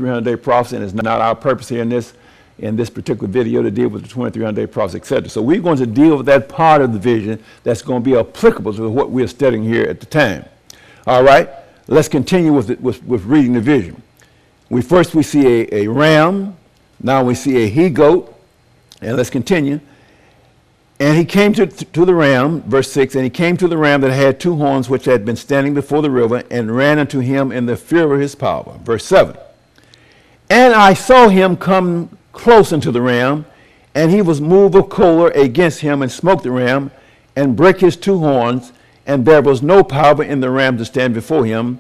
2300-day prophecy, and it's not our purpose here in this particular video to deal with the 2300-day prophecy, etc. So we're going to deal with that part of the vision that's going to be applicable to what we're studying here at the time. All right, let's continue with reading the vision. We see a ram, now we see a he-goat, and let's continue. And he came to the ram, verse 6, and he came to the ram that had two horns, which had been standing before the river, and ran unto him in the fear of his power. Verse 7. And I saw him come close unto the ram, and he was moved of choler against him, and smote the ram, and brake his two horns, and there was no power in the ram to stand before him.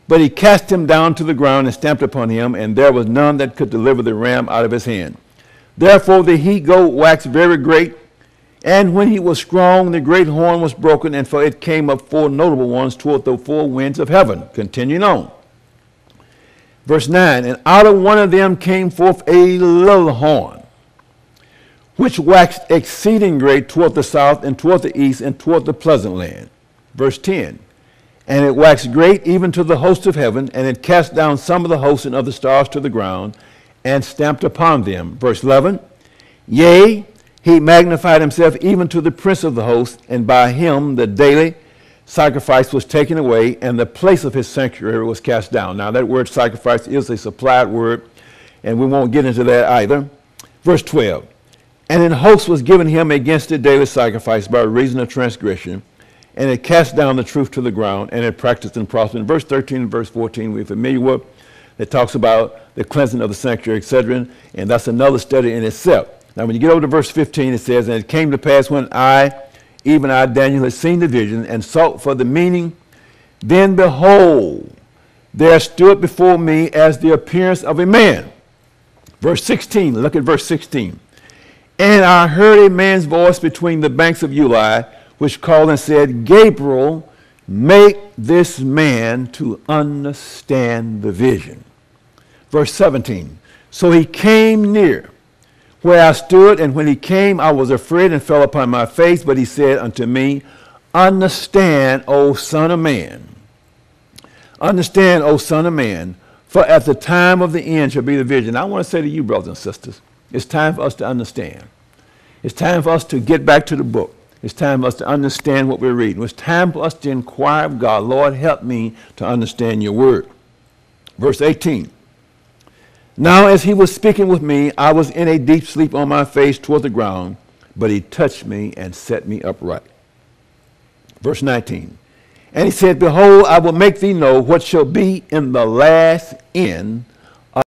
But he cast him down to the ground, and stamped upon him, and there was none that could deliver the ram out of his hand. Therefore the he-goat waxed very great, and when he was strong, the great horn was broken, and for it came up four notable ones toward the four winds of heaven. Continuing on. Verse 9, and out of one of them came forth a little horn, which waxed exceeding great toward the south, and toward the east, and toward the pleasant land. Verse 10, and it waxed great even to the host of heaven, and it cast down some of the hosts and of the stars to the ground, and stamped upon them. Verse 11, yea, he magnified himself even to the prince of the host, and by him the daily sacrifice was taken away, and the place of his sanctuary was cast down. Now that word sacrifice is a supplied word, and we won't get into that either. Verse 12, and an host was given him against the daily sacrifice by reason of transgression, and it cast down the truth to the ground, and it practiced and prospered. In verse 13 and verse 14 we're familiar with, that talks about the cleansing of the sanctuary, etc., and that's another study in itself. Now, when you get over to verse 15, it says, and it came to pass when even I, Daniel, had seen the vision and sought for the meaning, then behold, there stood before me as the appearance of a man. Verse 16, look at verse 16. And I heard a man's voice between the banks of Uli, which called and said, Gabriel, make this man to understand the vision. Verse 17, so he came near where I stood, and when he came, I was afraid and fell upon my face. But he said unto me, understand, O son of man. Understand, O son of man, for at the time of the end shall be the vision. I want to say to you, brothers and sisters, it's time for us to understand. It's time for us to get back to the book. It's time for us to understand what we're reading. It's time for us to inquire of God, Lord, help me to understand your word. Verse 18. Now as he was speaking with me, I was in a deep sleep on my face toward the ground, but he touched me and set me upright. Verse 19. And he said, behold, I will make thee know what shall be in the last end